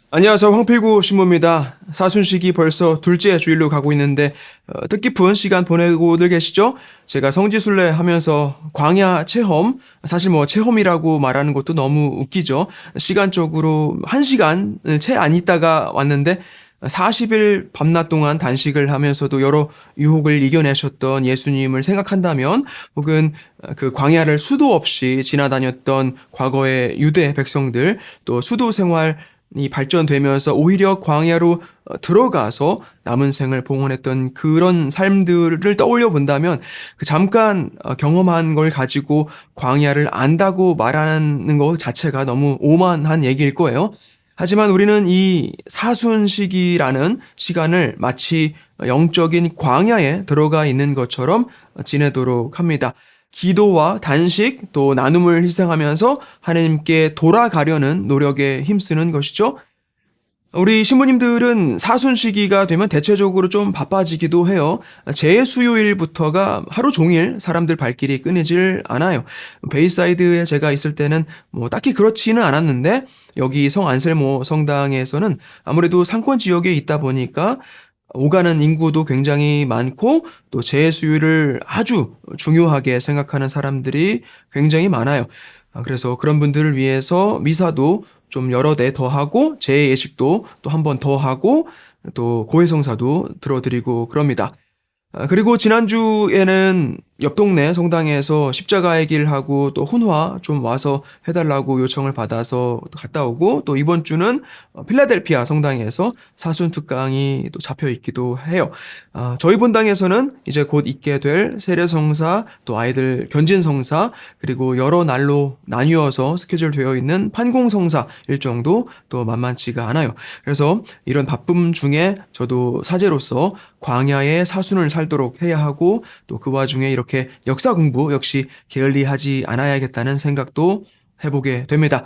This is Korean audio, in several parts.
안녕하세요. 황필구 신부입니다. 사순식이 벌써 둘째 주일로 가고 있는데 뜻깊은 시간 보내고들 계시죠? 제가 성지순례 하면서 광야 체험, 사실 체험이라고 말하는 것도 너무 웃기죠. 시간적으로 1시간을 채 안 있다가 왔는데 40일 밤낮 동안 단식을 하면서도 여러 유혹을 이겨내셨던 예수님을 생각한다면, 혹은 그 광야를 수도 없이 지나다녔던 과거의 유대 백성들, 또 수도 생활 이 발전되면서 오히려 광야로 들어가서 남은 생을 봉헌했던 그런 삶들을 떠올려 본다면, 그 잠깐 경험한 걸 가지고 광야를 안다고 말하는 것 자체가 너무 오만한 얘기일 거예요. 하지만 우리는 이 사순시기라는 시간을 마치 영적인 광야에 들어가 있는 것처럼 지내도록 합니다. 기도와 단식, 또 나눔을 희생하면서 하나님께 돌아가려는 노력에 힘쓰는 것이죠. 우리 신부님들은 사순시기가 되면 대체적으로 좀 바빠지기도 해요. 재수요일부터가 하루 종일 사람들 발길이 끊이질 않아요. 베이사이드에 제가 있을 때는 딱히 그렇지는 않았는데, 여기 성 안셀모 성당에서는 아무래도 상권 지역에 있다 보니까 오가는 인구도 굉장히 많고, 또 재수요일을 아주 중요하게 생각하는 사람들이 굉장히 많아요. 그래서 그런 분들을 위해서 미사도 좀 여러 대 더 하고, 재예식도 또 한 번 더 하고, 또 고해성사도 들어드리고 그럽니다. 그리고 지난주에는 옆 동네 성당에서 십자가의 길 하고 또 훈화 좀 와서 해달라고 요청을 받아서 갔다 오고, 또 이번 주는 필라델피아 성당에서 사순 특강이 또 잡혀 있기도 해요. 저희 본당에서는 이제 곧 있게 될 세례성사, 또 아이들 견진성사, 그리고 여러 날로 나뉘어서 스케줄 되어 있는 판공성사 일정도 또 만만치가 않아요. 그래서 이런 바쁨 중에 저도 사제로서 광야의 사순을 살도록 해야 하고, 또 그 와중에 이렇게 역사 공부 역시 게을리하지 않아야겠다는 생각도 해보게 됩니다.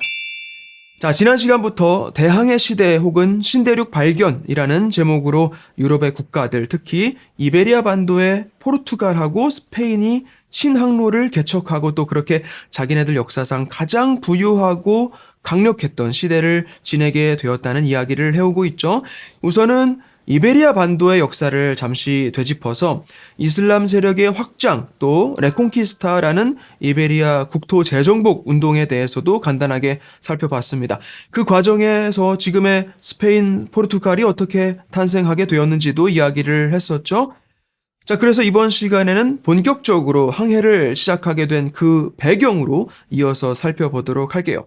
자, 지난 시간부터 대항해 시대 혹은 신대륙 발견이라는 제목으로 유럽의 국가들, 특히 이베리아 반도의 포르투갈하고 스페인이 신항로를 개척하고, 또 그렇게 자기네들 역사상 가장 부유하고 강력했던 시대를 지내게 되었다는 이야기를 해오고 있죠. 우선은 이베리아 반도의 역사를 잠시 되짚어서 이슬람 세력의 확장, 또 레콩키스타라는 이베리아 국토 재정복 운동에 대해서도 간단하게 살펴봤습니다. 그 과정에서 지금의 스페인, 포르투갈이 어떻게 탄생하게 되었는지도 이야기를 했었죠. 자, 그래서 이번 시간에는 본격적으로 항해를 시작하게 된 그 배경으로 이어서 살펴보도록 할게요.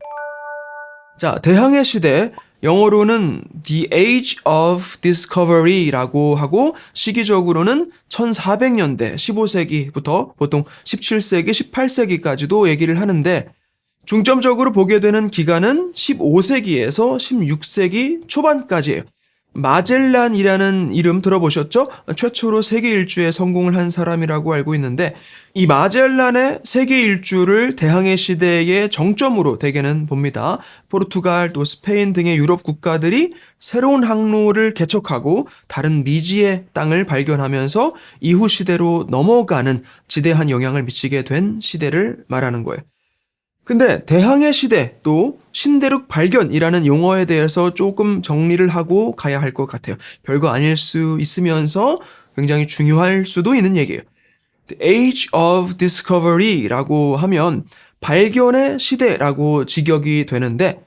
자, 대항해 시대, 영어로는 The Age of Discovery라고 하고, 시기적으로는 1400년대 15세기부터 보통 17세기, 18세기까지도 얘기를 하는데, 중점적으로 보게 되는 기간은 15세기에서 16세기 초반까지예요. 마젤란이라는 이름 들어보셨죠? 최초로 세계 일주에 성공을 한 사람이라고 알고 있는데, 이 마젤란의 세계 일주를 대항해 시대의 정점으로 대개는 봅니다. 포르투갈 또 스페인 등의 유럽 국가들이 새로운 항로를 개척하고 다른 미지의 땅을 발견하면서 이후 시대로 넘어가는 지대한 영향을 미치게 된 시대를 말하는 거예요. 근데 대항해 시대, 또 신대륙 발견이라는 용어에 대해서 조금 정리를 하고 가야 할 것 같아요. 별거 아닐 수 있으면서 굉장히 중요할 수도 있는 얘기예요. The Age of Discovery라고 하면 발견의 시대라고 직역이 되는데,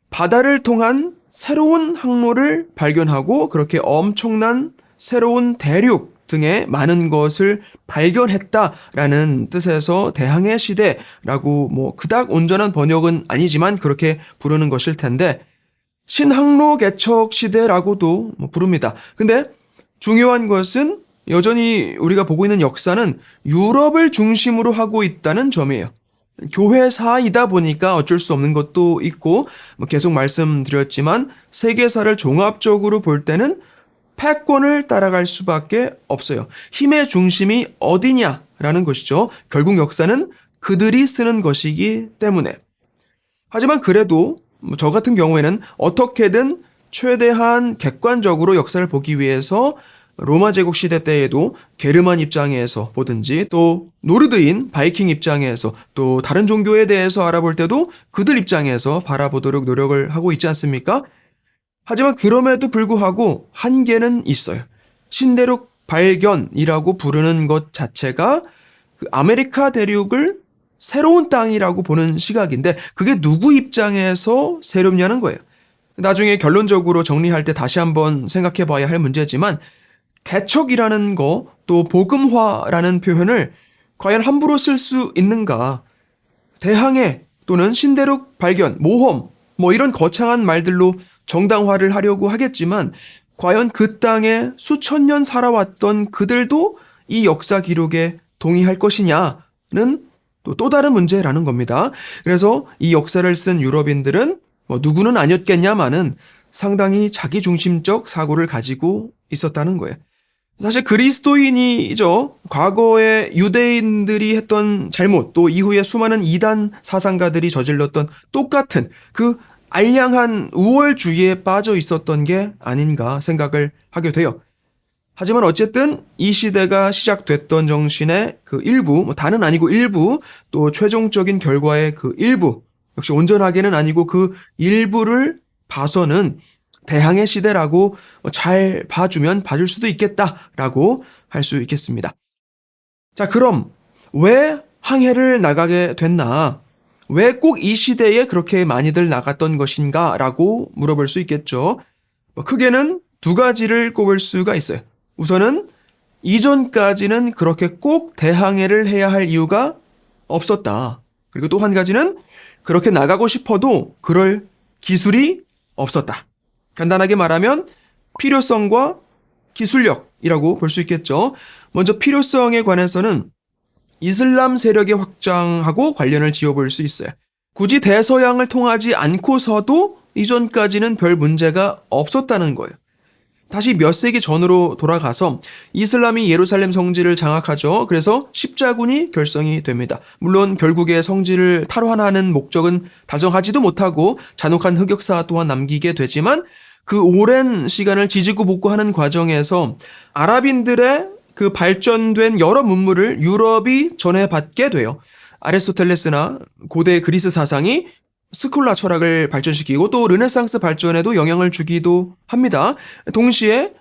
바다를 통한 새로운 항로를 발견하고 그렇게 엄청난 새로운 대륙 등의 많은 것을 발견했다라는 뜻에서 대항해 시대라고 그닥 온전한 번역은 아니지만 그렇게 부르는 것일 텐데, 신항로 개척 시대라고도 부릅니다. 근데 중요한 것은 여전히 우리가 보고 있는 역사는 유럽을 중심으로 하고 있다는 점이에요. 교회사이다 보니까 어쩔 수 없는 것도 있고, 계속 말씀드렸지만 세계사를 종합적으로 볼 때는 패권을 따라갈 수밖에 없어요. 힘의 중심이 어디냐라는 것이죠. 결국 역사는 그들이 쓰는 것이기 때문에. 하지만 그래도 저 같은 경우에는 어떻게든 최대한 객관적으로 역사를 보기 위해서 로마 제국 시대 때에도 게르만 입장에서 보든지, 또 노르드인 바이킹 입장에서, 또 다른 종교에 대해서 알아볼 때도 그들 입장에서 바라보도록 노력을 하고 있지 않습니까? 하지만 그럼에도 불구하고 한계는 있어요. 신대륙 발견이라고 부르는 것 자체가 그 아메리카 대륙을 새로운 땅이라고 보는 시각인데 그게 누구 입장에서 새롭냐는 거예요. 나중에 결론적으로 정리할 때 다시 한번 생각해 봐야 할 문제지만 개척이라는 거 또 복음화라는 표현을 과연 함부로 쓸 수 있는가? 대항해 또는 신대륙 발견, 모험 뭐 이런 거창한 말들로 정당화를 하려고 하겠지만 과연 그 땅에 수천 년 살아왔던 그들도 이 역사 기록에 동의할 것이냐는 또 다른 문제라는 겁니다. 그래서 이 역사를 쓴 유럽인들은 뭐 누구는 아니었겠냐마는 상당히 자기중심적 사고를 가지고 있었다는 거예요. 사실 그리스도인이죠. 과거에 유대인들이 했던 잘못, 또 이후에 수많은 이단 사상가들이 저질렀던 똑같은 그 알량한 우월주의에 빠져 있었던 게 아닌가 생각을 하게 돼요. 하지만 어쨌든 이 시대가 시작됐던 정신의 그 일부, 뭐 다는 아니고 일부, 또 최종적인 결과의 그 일부, 역시 온전하게는 아니고 그 일부를 봐서는 대항해 시대라고 잘 봐주면 봐줄 수도 있겠다라고 할 수 있겠습니다. 자, 그럼 왜 항해를 나가게 됐나? 왜 꼭 이 시대에 그렇게 많이들 나갔던 것인가? 라고 물어볼 수 있겠죠. 크게는 두 가지를 꼽을 수가 있어요. 우선은 이전까지는 그렇게 꼭 대항해를 해야 할 이유가 없었다. 그리고 또 한 가지는 그렇게 나가고 싶어도 그럴 기술이 없었다. 간단하게 말하면 필요성과 기술력이라고 볼 수 있겠죠. 먼저 필요성에 관해서는 이슬람 세력의 확장하고 관련을 지어볼 수 있어요. 굳이 대서양을 통하지 않고서도 이전까지는 별 문제가 없었다는 거예요. 다시 몇 세기 전으로 돌아가서 이슬람이 예루살렘 성지를 장악하죠. 그래서 십자군이 결성이 됩니다. 물론 결국에 성지를 탈환하는 목적은 달성하지도 못하고 잔혹한 흑역사 또한 남기게 되지만 그 오랜 시간을 지지고 볶고하는 과정에서 아랍인들의 그 발전된 여러 문물을 유럽이 전해받게 돼요. 아리스토텔레스나 고대 그리스 사상이 스콜라 철학을 발전시키고 또 르네상스 발전에도 영향을 주기도 합니다. 동시에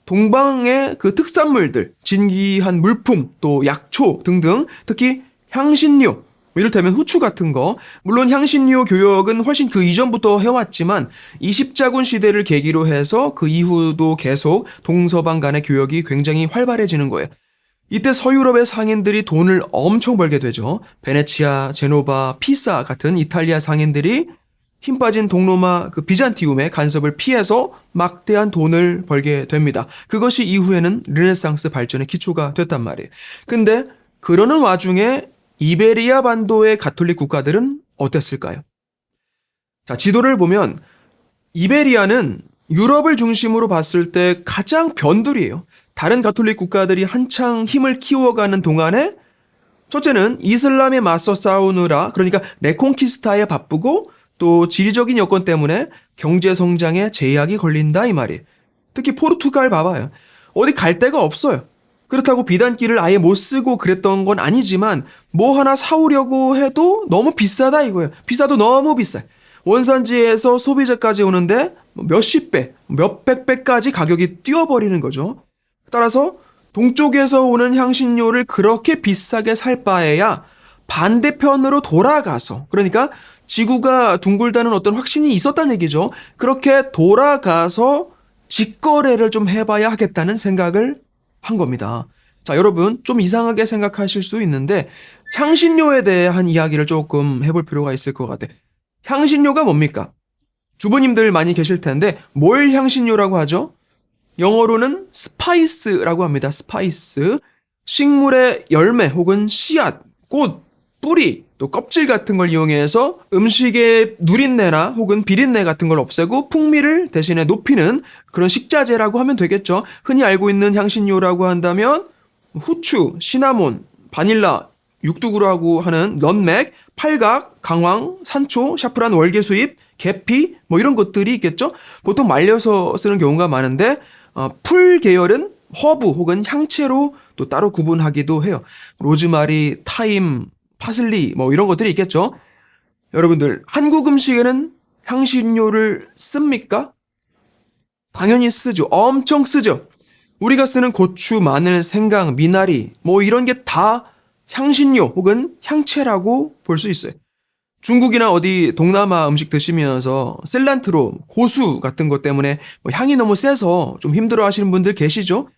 동방의 그 특산물들, 진귀한 물품, 또 약초 등등, 특히 향신료, 이를테면 후추 같은 거, 물론 향신료 교역은 훨씬 그 이전부터 해왔지만 20자군 시대를 계기로 해서 그 이후도 계속 동서방 간의 교역이 굉장히 활발해지는 거예요. 이때 서유럽의 상인들이 돈을 엄청 벌게 되죠. 베네치아, 제노바, 피사 같은 이탈리아 상인들이 힘 빠진 동로마 그 비잔티움의 간섭을 피해서 막대한 돈을 벌게 됩니다. 그것이 이후에는 르네상스 발전의 기초가 됐단 말이에요. 근데 그러는 와중에 이베리아 반도의 가톨릭 국가들은 어땠을까요? 자, 지도를 보면 이베리아는 유럽을 중심으로 봤을 때 가장 변두리예요. 다른 가톨릭 국가들이 한창 힘을 키워가는 동안에 첫째는 이슬람에 맞서 싸우느라 그러니까 레콘키스타에 바쁘고 또 지리적인 여건 때문에 경제 성장에 제약이 걸린다 이 말이에요. 특히 포르투갈 봐봐요. 어디 갈 데가 없어요. 그렇다고 비단길을 아예 못 쓰고 그랬던 건 아니지만 뭐 하나 사오려고 해도 너무 비싸다 이거예요. 비싸도 너무 비싸요. 원산지에서 소비자까지 오는데 몇십 배, 몇백 배까지 가격이 뛰어버리는 거죠. 따라서 동쪽에서 오는 향신료를 그렇게 비싸게 살 바에야 반대편으로 돌아가서 그러니까 지구가 둥글다는 어떤 확신이 있었다는 얘기죠. 그렇게 돌아가서 직거래를 좀 해봐야 하겠다는 생각을 한 겁니다. 자, 여러분 좀 이상하게 생각하실 수 있는데 향신료에 대한 이야기를 조금 해볼 필요가 있을 것 같아요. 향신료가 뭡니까? 주부님들 많이 계실 텐데 뭘 향신료라고 하죠? 영어로는 스파이스라고 합니다. 스파이스. 식물의 열매 혹은 씨앗, 꽃, 뿌리, 또 껍질 같은 걸 이용해서 음식의 누린내나 혹은 비린내 같은 걸 없애고 풍미를 대신에 높이는 그런 식자재라고 하면 되겠죠. 흔히 알고 있는 향신료라고 한다면 후추, 시나몬, 바닐라, 육두구라고 하는 넌맥, 팔각, 강황, 산초, 샤프란, 월계수잎, 계피 뭐 이런 것들이 있겠죠. 보통 말려서 쓰는 경우가 많은데 풀 계열은 허브 혹은 향채로 또 따로 구분하기도 해요. 로즈마리, 타임, 파슬리 뭐 이런 것들이 있겠죠. 여러분들 한국 음식에는 향신료를 씁니까? 당연히 쓰죠. 엄청 쓰죠. 우리가 쓰는 고추, 마늘, 생강, 미나리 뭐 이런 게 다 향신료 혹은 향채라고 볼 수 있어요. 중국이나 어디 동남아 음식 드시면서 실란트로, 고수 같은 것 때문에 뭐 향이 너무 세서 좀 힘들어 하시는 분들 계시죠?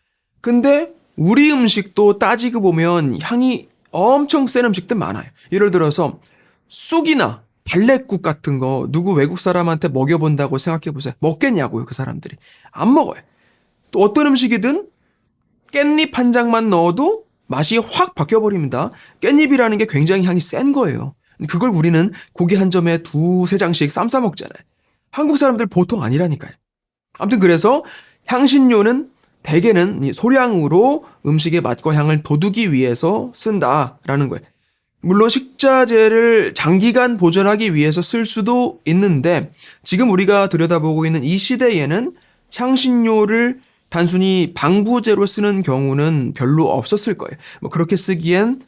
근데 우리 음식도 따지고 보면 향이 엄청 센 음식들 많아요. 예를 들어서 쑥이나 달래국 같은 거 누구 외국 사람한테 먹여본다고 생각해 보세요. 먹겠냐고요, 그 사람들이. 안 먹어요. 또 어떤 음식이든 깻잎 한 장만 넣어도 맛이 확 바뀌어버립니다. 깻잎이라는 게 굉장히 향이 센 거예요. 그걸 우리는 고기 한 점에 두세 장씩 쌈 싸 먹잖아요. 한국 사람들 보통 아니라니까요. 아무튼 그래서 향신료는 대개는 이 소량으로 음식의 맛과 향을 돋우기 위해서 쓴다라는 거예요. 물론 식자재를 장기간 보존하기 위해서 쓸 수도 있는데 지금 우리가 들여다보고 있는 이 시대에는 향신료를 단순히 방부제로 쓰는 경우는 별로 없었을 거예요. 뭐 그렇게 쓰기엔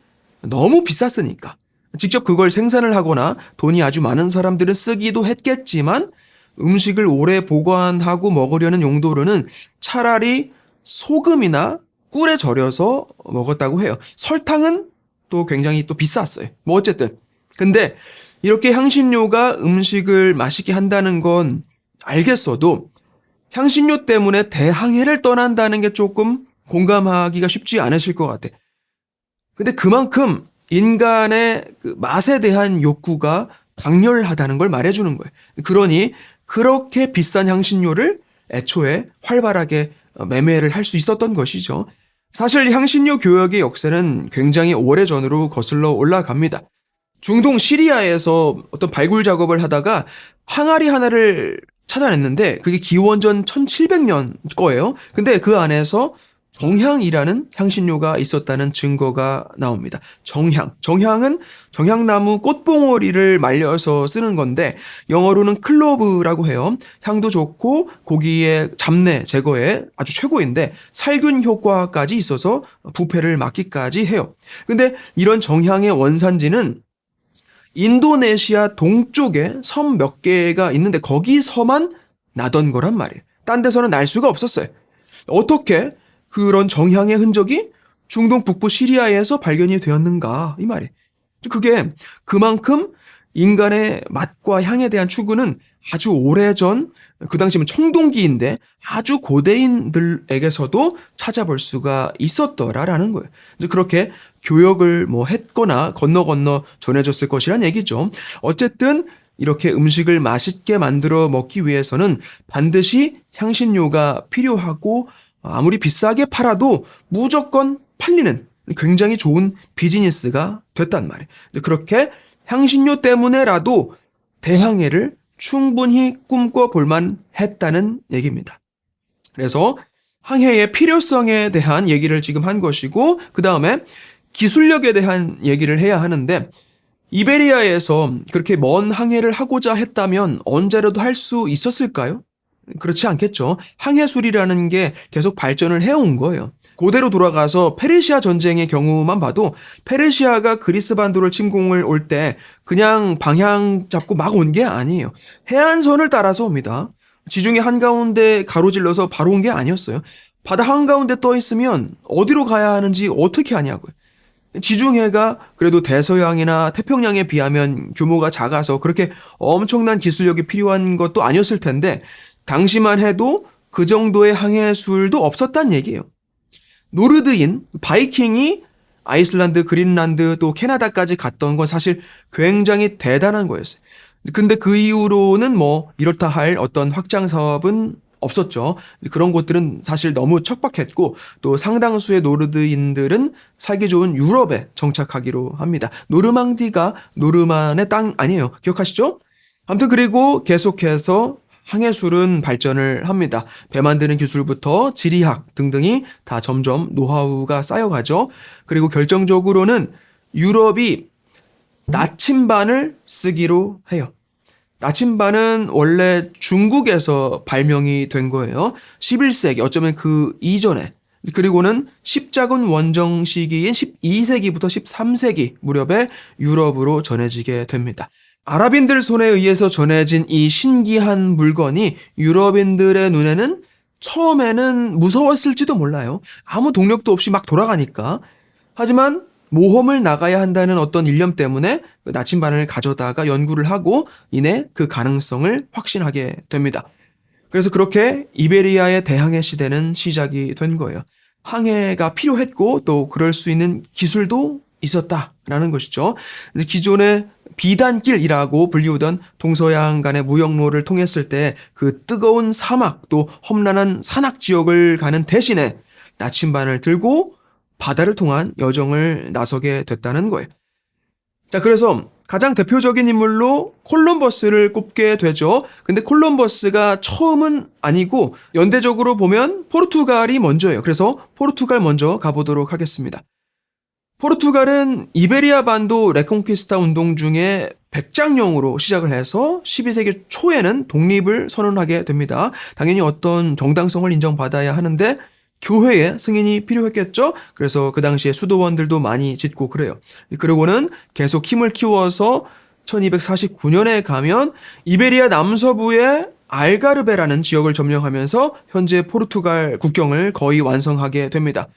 너무 비쌌으니까. 직접 그걸 생산을 하거나 돈이 아주 많은 사람들은 쓰기도 했겠지만 음식을 오래 보관하고 먹으려는 용도로는 차라리 소금이나 꿀에 절여서 먹었다고 해요. 설탕은 또 굉장히 또 비쌌어요. 뭐 어쨌든. 근데 이렇게 향신료가 음식을 맛있게 한다는 건 알겠어도 향신료 때문에 대항해를 떠난다는 게 조금 공감하기가 쉽지 않으실 것 같아. 근데 그만큼 인간의 그 맛에 대한 욕구가 강렬하다는 걸 말해주는 거예요. 그러니 그렇게 비싼 향신료를 애초에 활발하게 매매를 할 수 있었던 것이죠. 사실 향신료 교역의 역사는 굉장히 오래전으로 거슬러 올라갑니다. 중동 시리아에서 어떤 발굴 작업을 하다가 항아리 하나를 찾아냈는데 그게 기원전 1700년 거예요. 근데 그 안에서 정향이라는 향신료가 있었다는 증거가 나옵니다. 정향. 정향은 정향나무 꽃봉오리를 말려서 쓰는 건데 영어로는 클로브라고 해요. 향도 좋고 고기의 잡내 제거에 아주 최고인데 살균 효과까지 있어서 부패를 막기까지 해요. 근데 이런 정향의 원산지는 인도네시아 동쪽에 섬 몇 개가 있는데 거기서만 나던 거란 말이에요. 딴 데서는 날 수가 없었어요. 어떻게 그런 정향의 흔적이 중동 북부 시리아에서 발견이 되었는가 이 말이에요. 그게 그만큼 인간의 맛과 향에 대한 추구는 아주 오래전 그 당시면 청동기인데 아주 고대인들에게서도 찾아볼 수가 있었더라라는 거예요. 그렇게 교역을 뭐 했거나 건너 전해졌을 것이란 얘기죠. 어쨌든 이렇게 음식을 맛있게 만들어 먹기 위해서는 반드시 향신료가 필요하고 아무리 비싸게 팔아도 무조건 팔리는 굉장히 좋은 비즈니스가 됐단 말이에요. 그렇게 향신료 때문에라도 대항해를 충분히 꿈꿔볼 만했다는 얘기입니다. 그래서 항해의 필요성에 대한 얘기를 지금 한 것이고 그 다음에 기술력에 대한 얘기를 해야 하는데 이베리아에서 그렇게 먼 항해를 하고자 했다면 언제라도 할 수 있었을까요? 그렇지 않겠죠. 항해술이라는 게 계속 발전을 해온 거예요. 고대로 돌아가서 페르시아 전쟁의 경우만 봐도 페르시아가 그리스 반도를 침공을 올 때 그냥 방향 잡고 막 온 게 아니에요. 해안선을 따라서 옵니다. 지중해 한가운데 가로질러서 바로 온 게 아니었어요. 바다 한가운데 떠 있으면 어디로 가야 하는지 어떻게 아냐고요. 지중해가 그래도 대서양이나 태평양에 비하면 규모가 작아서 그렇게 엄청난 기술력이 필요한 것도 아니었을 텐데 당시만 해도 그 정도의 항해술도 없었단 얘기예요. 노르드인, 바이킹이 아이슬란드, 그린란드 또 캐나다까지 갔던 건 사실 굉장히 대단한 거였어요. 근데 그 이후로는 뭐 이렇다 할 어떤 확장 사업은 없었죠. 그런 곳들은 사실 너무 척박했고 또 상당수의 노르드인들은 살기 좋은 유럽에 정착하기로 합니다. 노르망디가 노르만의 땅 아니에요. 기억하시죠? 아무튼 그리고 계속해서 항해술은 발전을 합니다. 배 만드는 기술부터 지리학 등등이 다 점점 노하우가 쌓여가죠. 그리고 결정적으로는 유럽이 나침반을 쓰기로 해요. 나침반은 원래 중국에서 발명이 된 거예요. 11세기, 어쩌면 그 이전에. 그리고는 십자군 원정 시기인 12세기부터 13세기 무렵에 유럽으로 전해지게 됩니다. 아랍인들 손에 의해서 전해진 이 신기한 물건이 유럽인들의 눈에는 처음에는 무서웠을지도 몰라요. 아무 동력도 없이 막 돌아가니까. 하지만 모험을 나가야 한다는 어떤 일념 때문에 나침반을 가져다가 연구를 하고 이내 그 가능성을 확신하게 됩니다. 그래서 그렇게 이베리아의 대항해 시대는 시작이 된 거예요. 항해가 필요했고 또 그럴 수 있는 기술도 있었다라는 것이죠. 기존의 비단길이라고 불리우던 동서양 간의 무역로를 통했을 때 그 뜨거운 사막 또 험난한 산악 지역을 가는 대신에 나침반을 들고 바다를 통한 여정을 나서게 됐다는 거예요. 자, 그래서 가장 대표적인 인물로 콜럼버스를 꼽게 되죠. 근데 콜럼버스가 처음은 아니고 연대적으로 보면 포르투갈이 먼저예요. 그래서 포르투갈 먼저 가보도록 하겠습니다. 포르투갈은 이베리아 반도 레콩키스타 운동 중에 백장령으로 시작을 해서 12세기 초에는 독립을 선언하게 됩니다. 당연히 어떤 정당성을 인정받아야 하는데 교회에 승인이 필요했겠죠? 그래서 그 당시에 수도원들도 많이 짓고 그래요. 그리고는 계속 힘을 키워서 1249년에 가면 이베리아 남서부의 알가르베라는 지역을 점령하면서 현재 포르투갈 국경을 거의 완성하게 됩니다.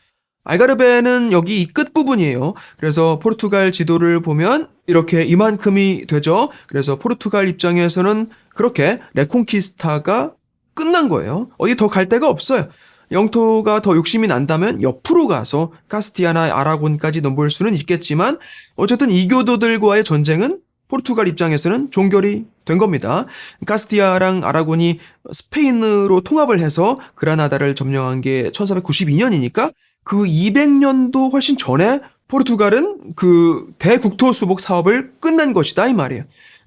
알가르베는 여기 이 끝부분이에요. 그래서 포르투갈 지도를 보면 이렇게 이만큼이 되죠. 그래서 포르투갈 입장에서는 그렇게 레콩키스타가 끝난 거예요. 어디 더 갈 데가 없어요. 영토가 더 욕심이 난다면 옆으로 가서 카스티아나 아라곤까지 넘볼 수는 있겠지만 어쨌든 이교도들과의 전쟁은 포르투갈 입장에서는 종결이 된 겁니다. 카스티아랑 아라곤이 스페인으로 통합을 해서 그라나다를 점령한 게 1492년이니까 그 200년도 훨씬 전에 포르투갈은 그 대국토 수복 사업을 끝난 것이다 이 말이에요.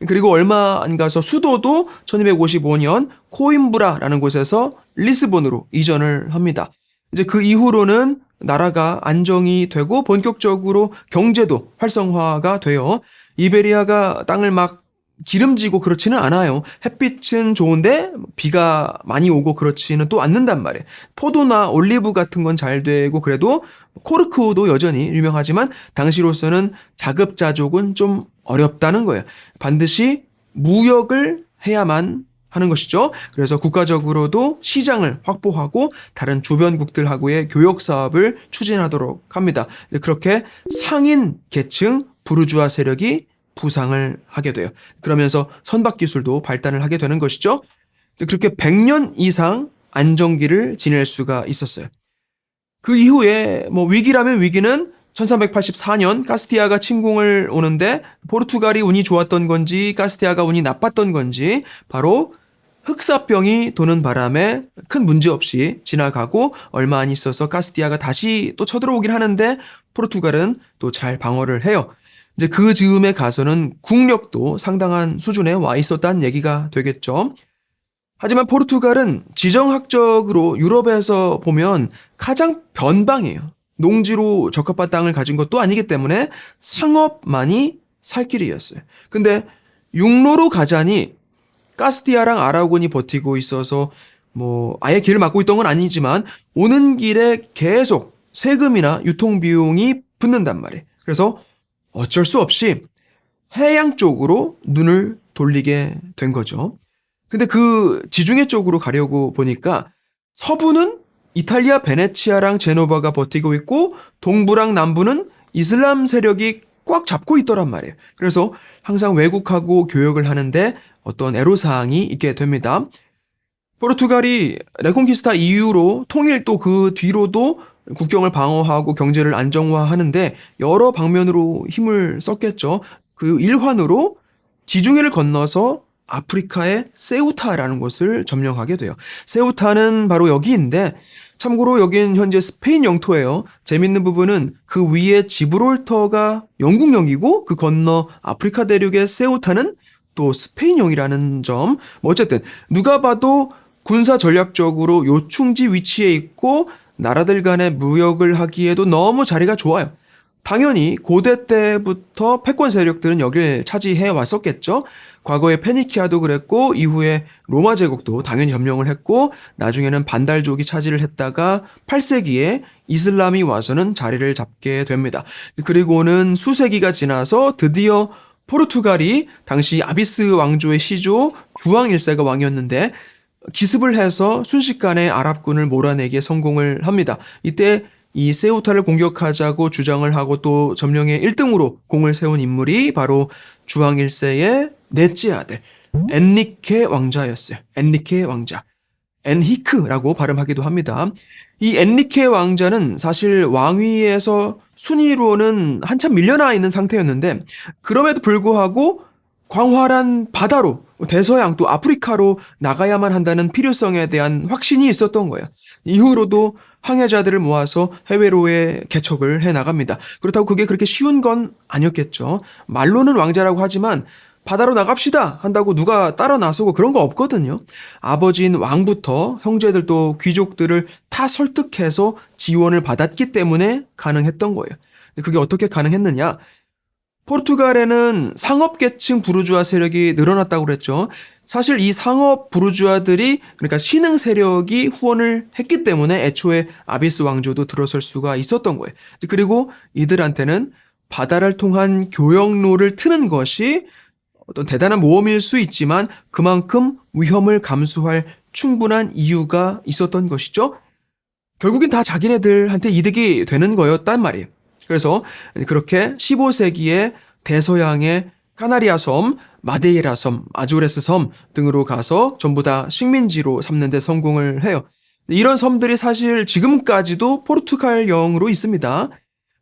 그리고 얼마 안 가서 수도도 1255년 코임브라라는 곳에서 리스본으로 이전을 합니다. 이제 그 이후로는 나라가 안정이 되고 본격적으로 경제도 활성화가 돼요. 이베리아가 땅을 막 기름지고 그렇지는 않아요. 햇빛은 좋은데 비가 많이 오고 그렇지는 또 않는단 말이에요. 포도나 올리브 같은 건 잘 되고 그래도 코르크도 여전히 유명하지만 당시로서는 자급자족은 좀 어렵다는 거예요. 반드시 무역을 해야만 하는 것이죠. 그래서 국가적으로도 시장을 확보하고 다른 주변국들하고의 교역 사업을 추진하도록 합니다. 그렇게 상인 계층 부르주아 세력이 부상을 하게 돼요. 그러면서 선박 기술도 발달을 하게 되는 것이죠. 그렇게 100년 이상 안정기를 지낼 수가 있었어요. 그 이후에 위기라면 위기는 1384년 카스티아가 침공을 오는데 포르투갈이 운이 좋았던 건지 카스티아가 운이 나빴던 건지 바로 흑사병이 도는 바람에 큰 문제 없이 지나가고 얼마 안 있어서 카스티아가 다시 또 쳐들어오긴 하는데 포르투갈은 또 잘 방어를 해요. 이제 그 즈음에 가서는 국력도 상당한 수준에 와 있었다는 얘기가 되겠죠. 하지만 포르투갈은 지정학적으로 유럽에서 보면 가장 변방이에요. 농지로 적합한 땅을 가진 것도 아니기 때문에 상업만이 살 길이었어요. 근데 육로로 가자니 카스티아랑 아라곤이 버티고 있어서 아예 길을 막고 있던 건 아니지만 오는 길에 계속 세금이나 유통비용이 붙는단 말이에요. 그래서 어쩔 수 없이 해양 쪽으로 눈을 돌리게 된 거죠. 근데 그 지중해 쪽으로 가려고 보니까 서부는 이탈리아 베네치아랑 제노바가 버티고 있고 동부랑 남부는 이슬람 세력이 꽉 잡고 있더란 말이에요. 그래서 항상 외국하고 교역을 하는데 어떤 애로사항이 있게 됩니다. 포르투갈이 레콩키스타 이후로 통일 또 그 뒤로도 국경을 방어하고 경제를 안정화하는데 여러 방면으로 힘을 썼겠죠. 그 일환으로 지중해를 건너서 아프리카의 세우타라는 곳을 점령하게 돼요. 세우타는 바로 여기인데 참고로 여긴 현재 스페인 영토예요. 재밌는 부분은 그 위에 지브롤터가 영국령이고 그 건너 아프리카 대륙의 세우타는 또 스페인령이라는 점. 어쨌든 누가 봐도 군사 전략적으로 요충지 위치에 있고 나라들 간의 무역을 하기에도 너무 자리가 좋아요. 당연히 고대 때부터 패권 세력들은 여길 차지해 왔었겠죠. 과거에 페니키아도 그랬고 이후에 로마 제국도 당연히 점령을 했고 나중에는 반달족이 차지를 했다가 8세기에 이슬람이 와서는 자리를 잡게 됩니다. 그리고는 수세기가 지나서 드디어 포르투갈이 당시 아비스 왕조의 시조 주왕 1세가 왕이었는데 기습을 해서 순식간에 아랍군을 몰아내기에 성공을 합니다. 이때 이 세우타를 공격하자고 주장을 하고 또 점령의 1등으로 공을 세운 인물이 바로 주왕 1세의 넷째 아들 엔리케 왕자였어요. 엔리케 왕자. 엔히크라고 발음하기도 합니다. 이 엔리케 왕자는 사실 왕위에서 순위로는 한참 밀려나 있는 상태였는데 그럼에도 불구하고 광활한 바다로 대서양 또 아프리카로 나가야만 한다는 필요성에 대한 확신이 있었던 거예요. 이후로도 항해자들을 모아서 해외로의 개척을 해나갑니다. 그렇다고 그게 그렇게 쉬운 건 아니었겠죠. 말로는 왕자라고 하지만 바다로 나갑시다 한다고 누가 따라 나서고 그런 거 없거든요. 아버지인 왕부터 형제들 또 귀족들을 다 설득해서 지원을 받았기 때문에 가능했던 거예요. 그게 어떻게 가능했느냐? 포르투갈에는 상업계층 부르주아 세력이 늘어났다고 그랬죠. 사실 이 상업 부르주아들이 그러니까 신흥 세력이 후원을 했기 때문에 애초에 아비스 왕조도 들어설 수가 있었던 거예요. 그리고 이들한테는 바다를 통한 교역로를 트는 것이 어떤 대단한 모험일 수 있지만 그만큼 위험을 감수할 충분한 이유가 있었던 것이죠. 결국엔 다 자기네들한테 이득이 되는 거였단 말이에요. 그래서 그렇게 15세기에 대서양의 카나리아 섬, 마데이라 섬, 아조레스 섬 등으로 가서 전부 다 식민지로 삼는 데 성공을 해요. 이런 섬들이 사실 지금까지도 포르투갈령으로 있습니다.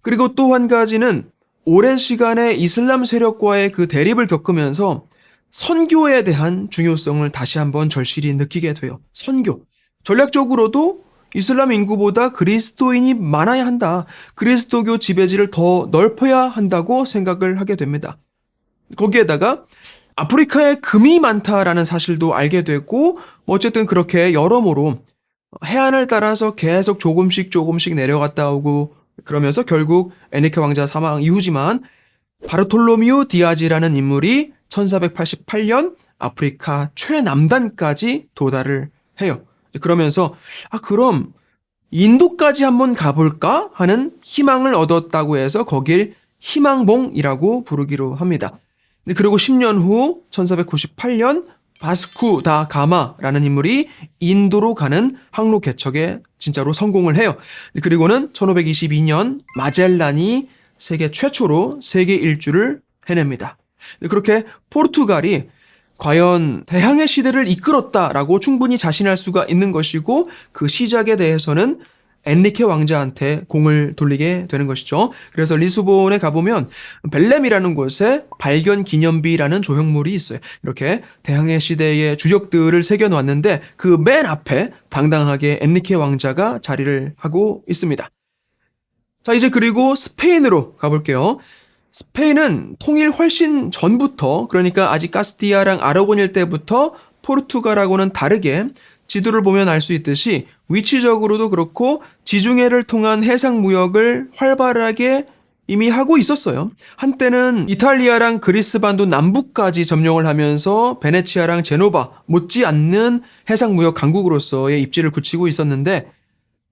그리고 또 한 가지는 오랜 시간에 이슬람 세력과의 그 대립을 겪으면서 선교에 대한 중요성을 다시 한번 절실히 느끼게 돼요. 선교. 전략적으로도 이슬람 인구보다 그리스도인이 많아야 한다. 그리스도교 지배지를 더 넓혀야 한다고 생각을 하게 됩니다. 거기에다가 아프리카에 금이 많다라는 사실도 알게 되고 어쨌든 그렇게 여러모로 해안을 따라서 계속 조금씩 내려갔다 오고 그러면서 결국 에니케 왕자 사망 이후지만 바르톨로미우 디아즈라는 인물이 1488년 아프리카 최남단까지 도달을 해요. 그러면서 그럼 인도까지 한번 가볼까 하는 희망을 얻었다고 해서 거길 희망봉이라고 부르기로 합니다. 그리고 10년 후 1498년 바스쿠 다 가마라는 인물이 인도로 가는 항로 개척에 진짜로 성공을 해요. 그리고는 1522년 마젤란이 세계 최초로 세계 일주를 해냅니다. 그렇게 포르투갈이 과연 대항해 시대를 이끌었다라고 충분히 자신할 수가 있는 것이고 그 시작에 대해서는 엔리케 왕자한테 공을 돌리게 되는 것이죠. 그래서 리스본에 가보면 벨렘이라는 곳에 발견기념비라는 조형물이 있어요. 이렇게 대항해 시대의 주적들을 새겨놓았는데 그 맨 앞에 당당하게 엔리케 왕자가 자리를 하고 있습니다. 자, 이제 그리고 스페인으로 가볼게요. 스페인은 통일 훨씬 전부터, 그러니까 아직 카스티아랑 아라곤일 때부터 포르투갈하고는 다르게 지도를 보면 알 수 있듯이 위치적으로도 그렇고 지중해를 통한 해상 무역을 활발하게 이미 하고 있었어요. 한때는 이탈리아랑 그리스 반도 남부까지 점령을 하면서 베네치아랑 제노바 못지않는 해상 무역 강국으로서의 입지를 굳히고 있었는데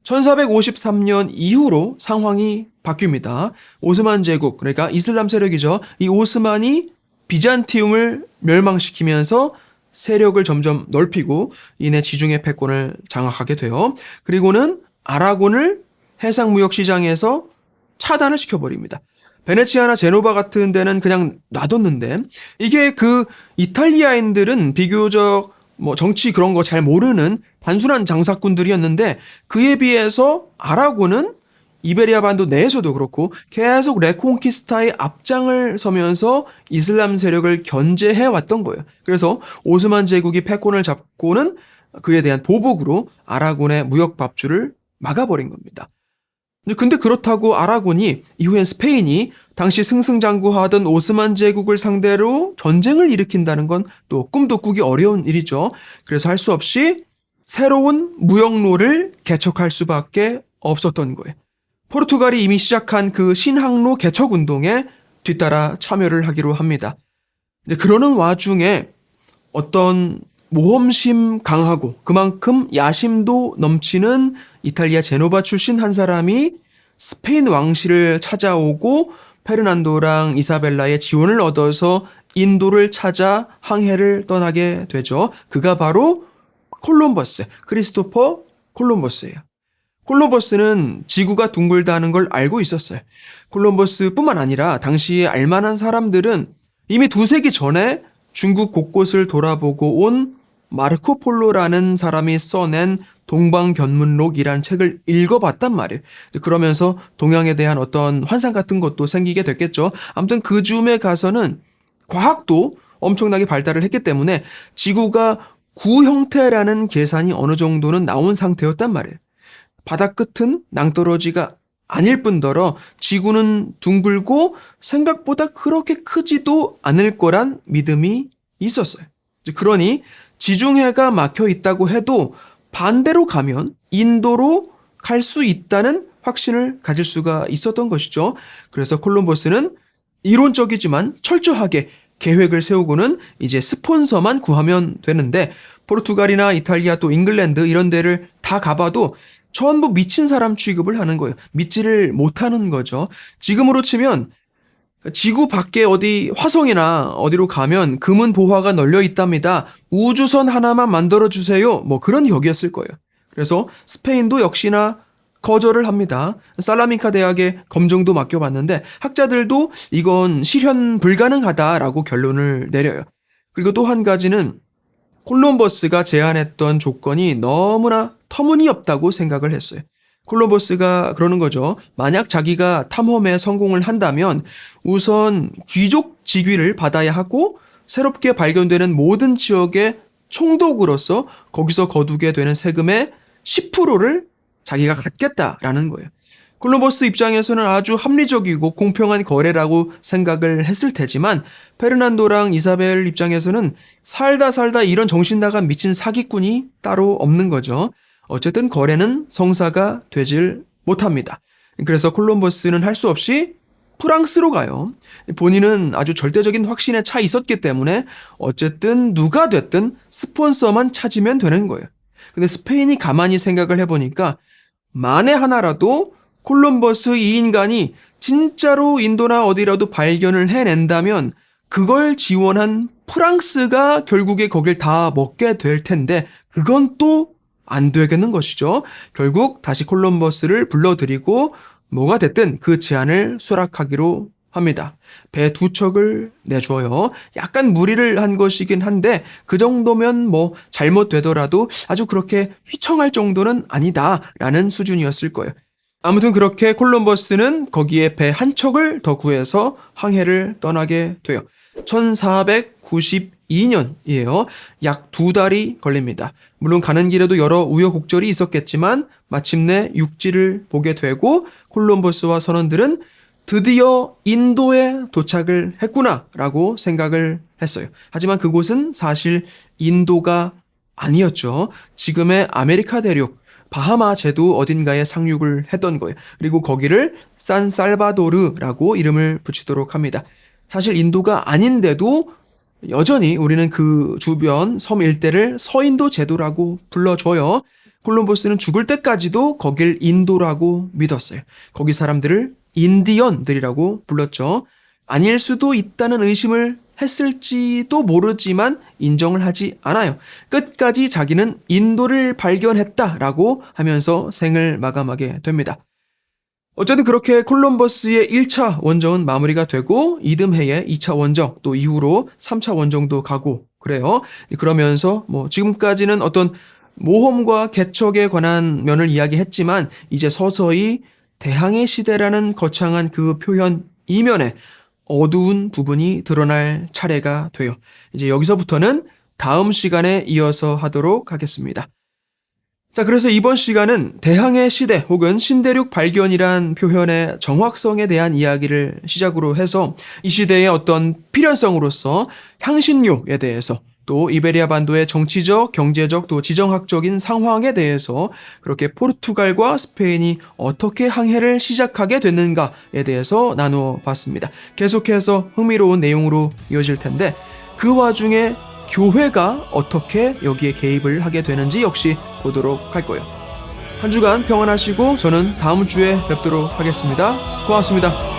1453년 이후로 상황이 바뀝니다. 오스만 제국, 그러니까 이슬람 세력이죠. 이 오스만이 비잔티움을 멸망시키면서 세력을 점점 넓히고 이내 지중해 패권을 장악하게 돼요. 그리고는 아라곤을 해상무역시장에서 차단을 시켜버립니다. 베네치아나 제노바 같은 데는 그냥 놔뒀는데 이게 그 이탈리아인들은 비교적 정치 그런 거 잘 모르는 단순한 장사꾼들이었는데 그에 비해서 아라곤은 이베리아 반도 내에서도 그렇고 계속 레콩키스타의 앞장을 서면서 이슬람 세력을 견제해 왔던 거예요. 그래서 오스만 제국이 패권을 잡고는 그에 대한 보복으로 아라곤의 무역 밥줄을 막아버린 겁니다. 근데 그렇다고 아라곤이 이후엔 스페인이 당시 승승장구하던 오스만 제국을 상대로 전쟁을 일으킨다는 건 또 꿈도 꾸기 어려운 일이죠. 그래서 할 수 없이 새로운 무역로를 개척할 수밖에 없었던 거예요. 포르투갈이 이미 시작한 그 신항로 개척 운동에 뒤따라 참여를 하기로 합니다. 그러는 와중에 어떤 모험심 강하고 그만큼 야심도 넘치는 이탈리아 제노바 출신 한 사람이 스페인 왕실을 찾아오고 페르난도랑 이사벨라의 지원을 얻어서 인도를 찾아 항해를 떠나게 되죠. 그가 바로 콜럼버스, 크리스토퍼 콜럼버스예요. 콜럼버스는 지구가 둥글다는 걸 알고 있었어요. 콜럼버스뿐만 아니라 당시에 알만한 사람들은 이미 2세기 전에 중국 곳곳을 돌아보고 온 마르코 폴로라는 사람이 써낸 동방견문록이란 책을 읽어봤단 말이에요. 그러면서 동양에 대한 어떤 환상 같은 것도 생기게 됐겠죠. 아무튼 그 즈음에 가서는 과학도 엄청나게 발달을 했기 때문에 지구가 구 형태라는 계산이 어느 정도는 나온 상태였단 말이에요. 바다 끝은 낭떠러지가 아닐 뿐더러 지구는 둥글고 생각보다 그렇게 크지도 않을 거란 믿음이 있었어요. 그러니 지중해가 막혀 있다고 해도 반대로 가면 인도로 갈 수 있다는 확신을 가질 수가 있었던 것이죠. 그래서 콜럼버스는 이론적이지만 철저하게 계획을 세우고는 이제 스폰서만 구하면 되는데 포르투갈이나 이탈리아 또 잉글랜드 이런 데를 다 가봐도 전부 미친 사람 취급을 하는 거예요. 믿지를 못하는 거죠. 지금으로 치면 지구 밖에 어디 화성이나 어디로 가면 금은 보화가 널려 있답니다. 우주선 하나만 만들어주세요. 뭐 그런 격이었을 거예요. 그래서 스페인도 역시나 거절을 합니다. 살라민카 대학에 검증도 맡겨봤는데 학자들도 이건 실현 불가능하다라고 결론을 내려요. 그리고 또 한 가지는 콜럼버스가 제안했던 조건이 너무나 터무니없다고 생각을 했어요. 콜럼버스가 그러는 거죠. 만약 자기가 탐험에 성공을 한다면 우선 귀족 직위를 받아야 하고 새롭게 발견되는 모든 지역의 총독으로서 거기서 거두게 되는 세금의 10%를 자기가 갖겠다라는 거예요. 콜럼버스 입장에서는 아주 합리적이고 공평한 거래라고 생각을 했을 테지만 페르난도랑 이사벨 입장에서는 살다 이런 정신 나간 미친 사기꾼이 따로 없는 거죠. 어쨌든 거래는 성사가 되질 못합니다. 그래서 콜럼버스는 할 수 없이 프랑스로 가요. 본인은 아주 절대적인 확신에 차 있었기 때문에 어쨌든 누가 됐든 스폰서만 찾으면 되는 거예요. 근데 스페인이 가만히 생각을 해보니까 만에 하나라도 콜럼버스 이 인간이 진짜로 인도나 어디라도 발견을 해낸다면 그걸 지원한 프랑스가 결국에 거길 다 먹게 될 텐데 그건 또 안 되겠는 것이죠. 결국 다시 콜럼버스를 불러들이고 뭐가 됐든 그 제안을 수락하기로 합니다. 배 2척을 내줘요. 약간 무리를 한 것이긴 한데 그 정도면 뭐 잘못되더라도 아주 그렇게 휘청할 정도는 아니다라는 수준이었을 거예요. 아무튼 그렇게 콜럼버스는 거기에 배 1척을 더 구해서 항해를 떠나게 돼요. 1492년이에요. 약 2달이 걸립니다. 물론 가는 길에도 여러 우여곡절이 있었겠지만 마침내 육지를 보게 되고 콜럼버스와 선원들은 드디어 인도에 도착을 했구나라고 생각을 했어요. 하지만 그곳은 사실 인도가 아니었죠. 지금의 아메리카 대륙 바하마 제도 어딘가에 상륙을 했던 거예요. 그리고 거기를 산살바도르라고 이름을 붙이도록 합니다. 사실 인도가 아닌데도 여전히 우리는 그 주변 섬 일대를 서인도 제도라고 불러줘요. 콜럼버스는 죽을 때까지도 거길 인도라고 믿었어요. 거기 사람들을 인디언들이라고 불렀죠. 아닐 수도 있다는 의심을 했을지도 모르지만 인정을 하지 않아요. 끝까지 자기는 인도를 발견했다라고 하면서 생을 마감하게 됩니다. 어쨌든 그렇게 콜럼버스의 1차 원정은 마무리가 되고 이듬해에 2차 원정 또 이후로 3차 원정도 가고 그래요. 그러면서 뭐 지금까지는 어떤 모험과 개척에 관한 면을 이야기했지만 이제 서서히 대항해 시대라는 거창한 그 표현 이면에 어두운 부분이 드러날 차례가 돼요. 이제 여기서부터는 다음 시간에 이어서 하도록 하겠습니다. 자, 그래서 이번 시간은 대항해 시대 혹은 신대륙 발견이란 표현의 정확성에 대한 이야기를 시작으로 해서 이 시대의 어떤 필연성으로서 향신료에 대해서 또 이베리아 반도의 정치적, 경제적 또 지정학적인 상황에 대해서 그렇게 포르투갈과 스페인이 어떻게 항해를 시작하게 됐는가에 대해서 나누어 봤습니다. 계속해서 흥미로운 내용으로 이어질 텐데 그 와중에 교회가 어떻게 여기에 개입을 하게 되는지 역시 보도록 할 거예요. 한 주간 평안하시고 저는 다음 주에 뵙도록 하겠습니다. 고맙습니다.